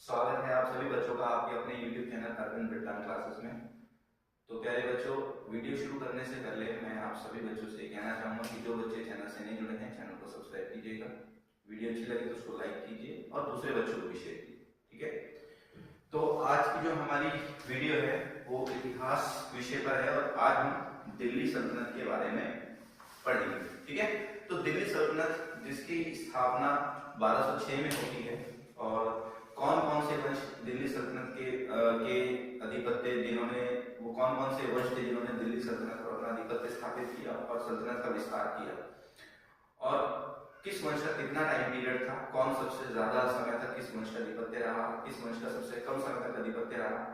स्वागत है आप सभी बच्चों का आपके अपने YouTube चैनल अरविंद बिरलानी क्लासेस में। तो प्यारे बच्चों, वीडियो शुरू करने से पहले मैं आप सभी बच्चों से कहना चाहूँगा कि जो बच्चे चैनल से नहीं जुड़े हैं चैनल को सब्सक्राइब कीजिएगा, वीडियो अच्छी लगे तो उसको लाइक कीजिए और दूसरे बच्चों को भी शेयर कीजिए। ठीक है, तो आज की जो हमारी वीडियो है वो इतिहास विषय पर है और आज हम दिल्ली सल्तनत के बारे में पढ़ेंगे। ठीक है, तो दिल्ली सल्तनत जिसकी स्थापना 1206 में होती है और कौन कौन से वंश दिल्ली सल्तनत के अधिपत्य जिन्होंने वो कौन कौन से वंश थे जिन्होंने दिल्ली सल्तनत पर अपना अधिपत्य स्थापित किया और सल्तनत का विस्तार किया और किस वंश का कितना टाइम पीरियड था, कौन सबसे ज्यादा समय तक किस वंश का अधिपत्य रहा, किस वंश का सबसे कम समय तक अधिपत्य रहा,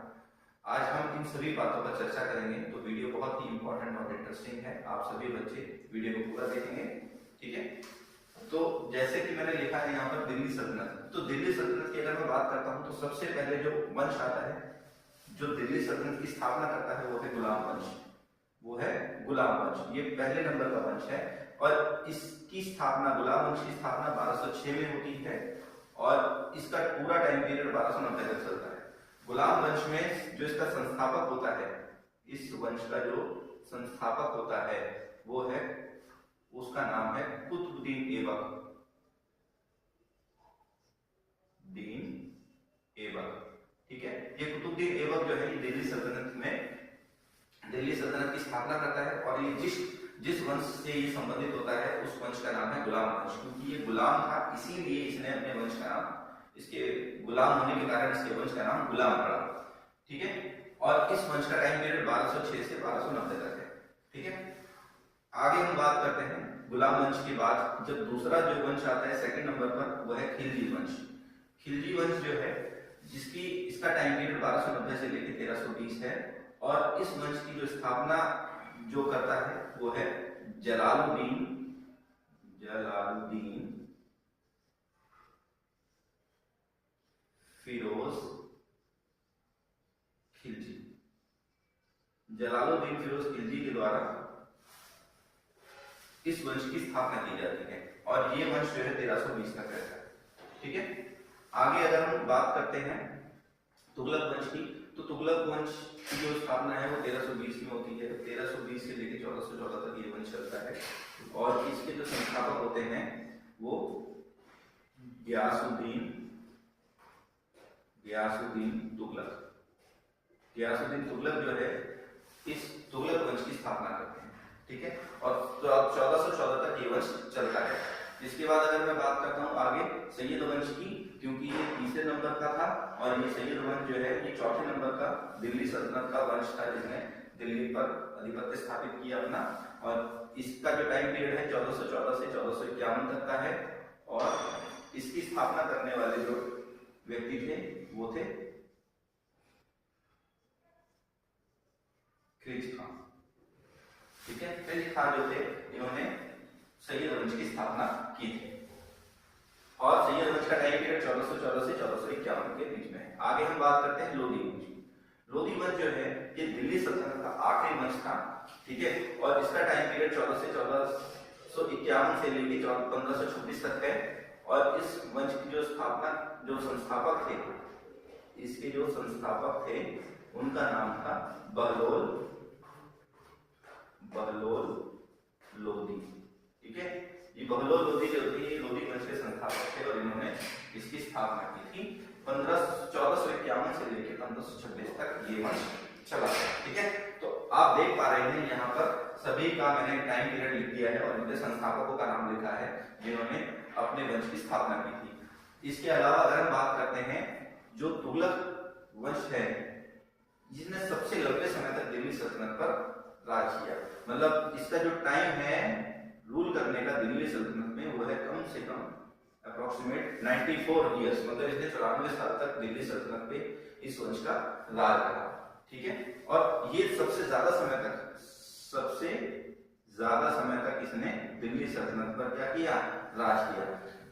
आज हम इन सभी बातों पर चर्चा करेंगे। तो वीडियो बहुत ही इंपॉर्टेंट और इंटरेस्टिंग है, आप सभी बच्चे वीडियो को पूरा देखेंगे। ठीक है, तो जैसे कि मैंने लिखा है यहाँ पर दिल्ली सल्तनत, तो दिल्ली सल्तनत की अगर मैं बात करता हूँ तो सबसे पहले जो वंश आता है जो दिल्ली सल्तनत की स्थापना करता है वो है गुलाम वंश। वो है गुलाम वंश, ये पहले नंबर का वंश है और इसकी स्थापना गुलाम वंश की स्थापना 1206 में होती है और इसका पूरा टाइम पीरियड 1290 तक चलता है। गुलाम वंश में जो इसका संस्थापक होता है, इस वंश का जो संस्थापक होता है वो है, उसका नाम है कुतुबुद्दीन ऐबक। ठीक है, ये कुतुबुद्दीन ऐबक जो है ये दिल्ली सल्तनत की स्थापना करता है और ये जिस वंश से ये संबंधित होता है उस वंश का नाम है गुलाम वंश। क्योंकि ये गुलाम था इसीलिए इसने अपने वंश का नाम, इसके गुलाम होने के कारण इसके वंश का नाम गुलाम पड़ा। ठीक है, और इस वंश का टाइम पीरियड 1206 से 1290 तक है। ठीक है, आगे हम बात करते हैं गुलाम वंश के बाद जब दूसरा जो वंश आता है सेकंड नंबर पर वो है खिलजी वंश। खिलजी वंश जो है इसका टाइम पीरियड 1290 से लेकर 1320 है और इस वंश की जो स्थापना जो करता है वो है जलालुद्दीन फिरोज खिलजी। जलालुद्दीन फिरोज खिलजी के द्वारा इस वंश की स्थापना की जाती है और ये वंश जो है 1320 तक रहता है। ठीक है, आगे अगर हम बात करते हैं तुगलक वंश की, तो तुगलक वंश की जो स्थापना है वो 1320 में होती है। 1320 से लेकर 1414 तक ये वंश चलता है और इसके जो संस्थापक होते हैं वो गियासुद्दीन तुगलक। गियासुद्दीन तुगलक जो है इस तुगलक वंश की स्थापना करते हैं। ठीक है, और 1414 तक ये वंश चलता है। इसके बाद अगर मैं बात करता हूँ आगे सैयद वंश की, क्योंकि ये तीसरे नंबर का था और ये सैयद वंश जो है ये चौथे नंबर का दिल्ली सल्तनत का वंश था जिसने दिल्ली पर अधिपत्य स्थापित किया अपना, और इसका जो टाइम पीरियड है 1414 से 1451 तक का है और इसकी स्थापना करने वाले जो व्यक्ति थे वो थे खिलजी खान। ठीक है, खिलजी खान जो थे इन्होंने सैयद वंश की स्थापना की थी और सैयद वंश का टाइम पीरियड 1414 से 1451 के बीच में है। आगे हम बात करते हैं लोधी वंश की। लोधी वंश जो है ये दिल्ली सल्तनत का आखिरी वंश था। ठीक है, और इसका टाइम पीरियड 14 से 1451 से लेकर 1526 तक है और इस वंश की जो स्थापना जो संस्थापक थे, इसके जो संस्थापक थे उनका नाम था बहलोल लोधी। ठीक है, ये बहलोल लोधी जो थे ये लोधी वंश के संस्थापक थे और इन्होंने इसकी स्थापना की थी। 1451 से लेकर 1526 तक ये वंश चला। ठीक है, तो आप देख पा रहे हैं यहाँ पर सभी का मैंने टाइम पीरियड लिख दिया है और इनके संस्थापकों का नाम लिखा है जिन्होंने अपने वंश की स्थापना की थी। इसके अलावा अगर हम बात करते हैं जो तुगलक वंश है जिसने सबसे लंबे समय तक दिल्ली सल्तनत पर राज किया, मतलब इसका जो टाइम है रूल करने का दिल्ली सल्तनत में वो है कम से कम अप्रोक्सीमेट 94 इयर्स, मतलब इसने 94 साल तक दिल्ली सल्तनत पे इस वंश का राज रहा। ठीक है, और ये सबसे ज्यादा समय तक इसने दिल्ली सल्तनत पर क्या किया, राज किया।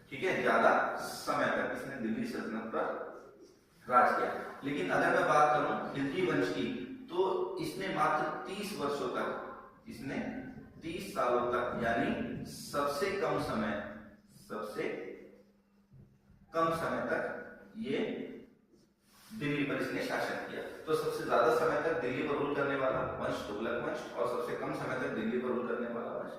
ठीक है, ज्यादा समय तक इसने दिल्ली सल्तनत पर राज किया। लेकिन अगर मैं बात करूं खिलजी वंश की तो इसने मात्र 30 वर्षों तक, इसने 30 सालों तक, यानी सबसे कम समय तक ये पर इसने शासन किया। तो सबसे ज्यादा समय तक दिल्ली पर रूल करने वाला वंश तुगलक वंश, और सबसे कम समय तक दिल्ली पर रूल करने वाला वंश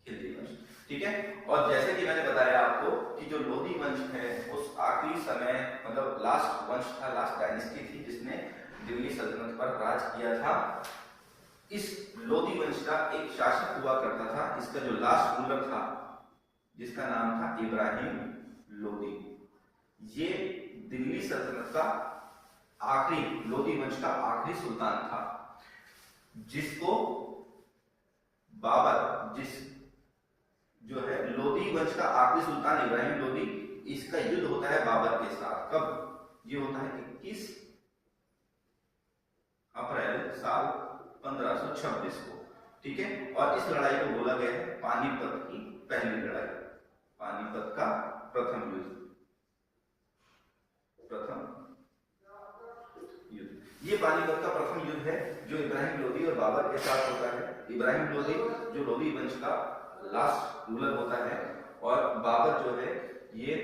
खिलजी वंश। ठीक है, और जैसे कि मैंने बताया आपको कि जो लोधी वंश है उस आखिरी समय मतलब लास्ट वंश था, लास्ट डायनेस्टी थी जिसने दिल्ली सल्तनत पर राज किया था। इस लोधी वंश का एक शासक हुआ करता था, इसका जो लास्ट रूलर था जिसका नाम था इब्राहिम लोधी। ये दिल्ली सल्तनत का आखिरी, लोधी वंश का आखिरी सुल्तान था, जिसको बाबर, जिस जो है लोधी वंश का आखिरी सुल्तान इब्राहिम लोधी, इसका युद्ध होता है बाबर के साथ। कब ये होता है? 21 अप्रैल साल 1526 को। ठीक है, और इस लड़ाई को बोला गया है पानीपत की पहली लड़ाई, पानीपत का प्रथम युद्ध, प्रथम युद्ध। ये पानीपत का प्रथम युद्ध है जो इब्राहिम लोधी और बाबर के साथ होता है। इब्राहिम लोधी जो लोधी वंश का लास्ट रूलर होता है, और बाबर जो है ये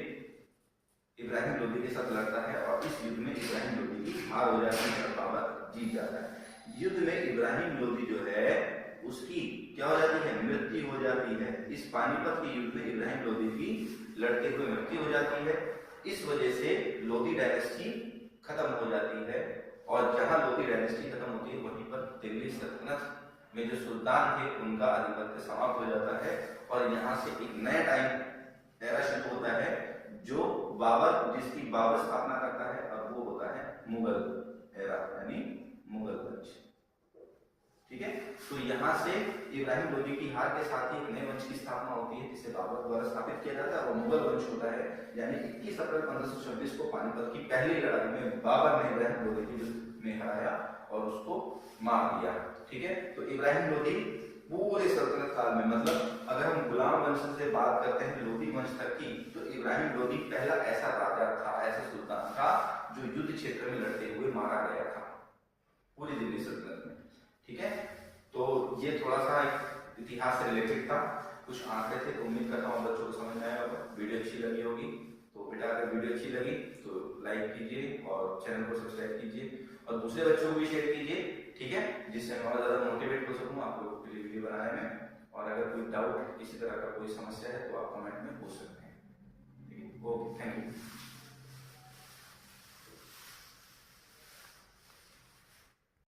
इब्राहिम लोधी के साथ लड़ता है, और इस युद्ध में इब्राहिम लोधी की हार हो जाती है और बाबर जीत जाता है। युद्ध में इब्राहिम लोधी जो है उसकी क्या हो जाती है? मृत्यु हो जाती है। इस पानीपत के युद्ध में इब्राहिम लोधी की लड़ते हुए मृत्यु हो जाती है। इस वजह से लोधी डायनेस्टी खत्म हो जाती है, और जहां लोधी डायनेस्टी खत्म होती है वहीं पर दिल्ली सल्तनत में जो सुल्तान थे उनका आधिपत्य समाप्त हो जाता है, और यहाँ से एक नया टाइम एरा शुरू होता है जो बाबर, जिसकी बाबर स्थापना करता है, और वो होता है मुगल एरा यानी मुगल वंश। ठीक है, तो यहाँ से इब्राहिम लोधी की हार के साथ ही एक नए वंश की स्थापना होती है जिसे बाबर द्वारा स्थापित किया जाता है, और मुगल वंश होता है। यानी 21 अप्रैल 1526 को पानीपत की पहली लड़ाई में बाबर ने इब्राहिम लोधी को युद्ध में हराया और उसको मार दिया। ठीक है, तो इब्राहिम लोधी पूरे सल्तनत काल में, मतलब अगर हम गुलाम वंश से बात करते हैं लोधी वंश तक की, तो इब्राहिम लोधी पहला ऐसा राजा था, ऐसा सुल्तान था जो युद्ध क्षेत्र में लड़ते हुए मारा गया था पूरी दिल्ली सल्तनत में। ठीक है, तो ये थोड़ा सा इतिहास से रिलेटेड था, कुछ आंकड़े थे, तो उम्मीद करता हूँ बच्चों को समझ में आया होगा। वीडियो अच्छी लगी होगी तो बेटा अगर वीडियो अच्छी लगी तो लाइक कीजिए और चैनल को सब्सक्राइब कीजिए, और दूसरे बच्चों को भी शेयर कीजिए। ठीक है, जिससे मैं और ज्यादा मोटिवेट हो सकूँ आप लोगों के लिए वीडियो बनाने में। और अगर कोई डाउट, किसी तरह का कोई समस्या है तो आप कमेंट में पूछ सकते हैं। ठीक है, ओके, थैंक यू।